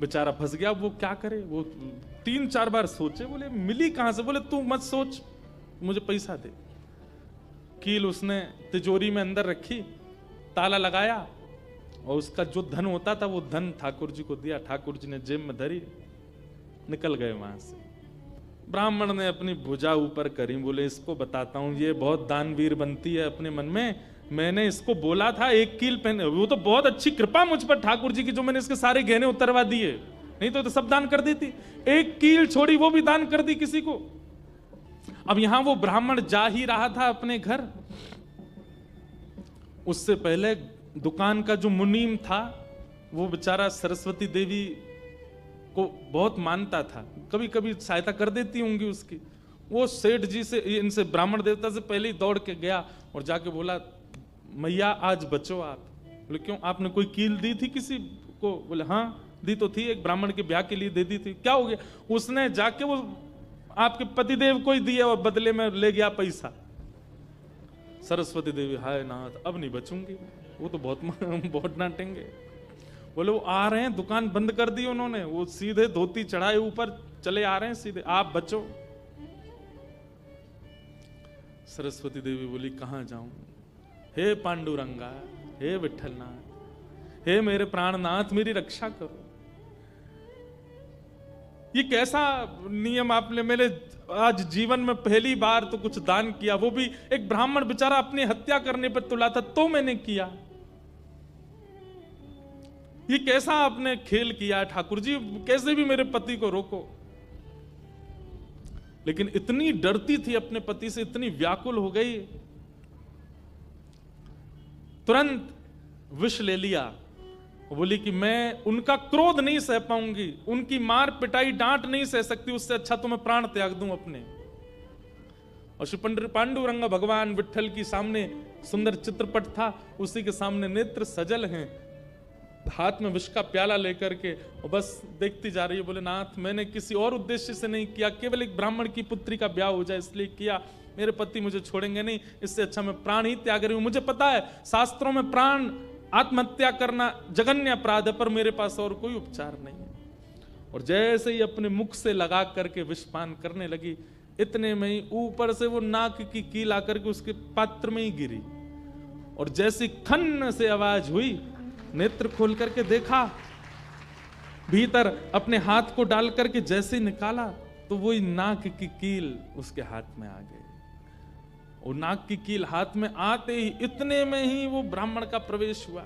बेचारा फंस गया। वो क्या करे, वो 3-4 बार सोचे, बोले मिली कहां से? बोले तू मत सोच, मुझे पैसा दे। कील उसने तिजोरी में अंदर रखी, ताला लगाया और उसका जो धन होता था वो धन ठाकुर जी को दिया। ठाकुर जी ने जेब में धरी, निकल गए वहां से। ब्राह्मण ने अपनी भुजा ऊपर करी, बोले इसको बताता हूं, ये बहुत दानवीर बनती है अपने मन में। मैंने इसको बोला था 1 कील पहने, वो तो बहुत अच्छी कृपा मुझ पर ठाकुर जी की, जो मैंने इसके सारे गहने उतरवा दिए, नहीं तो सब दान कर देती। 1 कील छोड़ी, वो भी दान कर दी किसी को। अब यहां वो ब्राह्मण जा ही रहा था अपने घर, उससे पहले दुकान का जो मुनीम था वो बेचारा सरस्वती देवी को बहुत मानता था, कभी कभी सहायता कर देती होंगी उसकी। वो सेठ जी से, इनसे ब्राह्मण देवता से पहले ही दौड़ के गया और जाके बोला मैया आज बचो आप। बोले क्यों, आपने कोई कील दी थी किसी को? बोले हाँ दी तो थी, एक ब्राह्मण के ब्याह के लिए दे दी थी। क्या हो गया? उसने जाके वो आपके पतिदेव को ही दिया और बदले में ले गया पैसा। सरस्वती देवी हाय नाथ अब नहीं बचूंगी, वो तो बहुत डांटेंगे। बोले वो आ रहे हैं, दुकान बंद कर दी उन्होंने, वो सीधे धोती चढ़ाए ऊपर चले आ रहे हैं सीधे, आप बचो। सरस्वती देवी बोली कहां जाऊं? हे पांडुरंगा, हे विठलनाथ, हे मेरे प्राणनाथ, मेरी रक्षा करो। ये कैसा नियम आपने, मेरे आज जीवन में पहली बार तो कुछ दान किया, वो भी एक ब्राह्मण बेचारा अपनी हत्या करने पर तुला था तो मैंने किया। ये कैसा आपने खेल किया ठाकुर जी, कैसे भी मेरे पति को रोको। लेकिन इतनी डरती थी अपने पति से, इतनी व्याकुल हो गई, तुरंत विष ले लिया। बोली कि मैं उनका क्रोध नहीं सह पाऊंगी, उनकी मार पिटाई डांट नहीं सह सकती, उससे अच्छा तो मैं प्राण त्याग दूं अपने। और श्री पांडुरंग भगवान विठल की सामने सुंदर चित्रपट था, उसी के सामने नेत्र सजल हैं, हाथ में विष का प्याला लेकर के, और बस देखती जा रही है। बोले नाथ मैंने किसी और उद्देश्य से नहीं किया, केवल एक ब्राह्मण की पुत्री का ब्याह हो जाए इसलिए किया, मेरे पति मुझे छोड़ेंगे नहीं, इससे अच्छा मैं प्राण ही त्याग रही हूं। मुझे पता है शास्त्रों में प्राण आत्महत्या करना जघन्य अपराध है, पर मेरे पास और कोई उपचार नहीं है। और जैसे ही अपने मुख से लगा करके विषपान करने लगी, इतने में ही ऊपर से वो नाक की कील आकर के उसके पात्र में ही गिरी, और जैसी खन्न से आवाज हुई, नेत्र खोल करके देखा, भीतर अपने हाथ को डाल करके जैसे निकाला तो वही नाक की कील उसके हाथ में आ गई। और नाक की कील हाथ में आते ही इतने में ही वो ब्राह्मण का प्रवेश हुआ।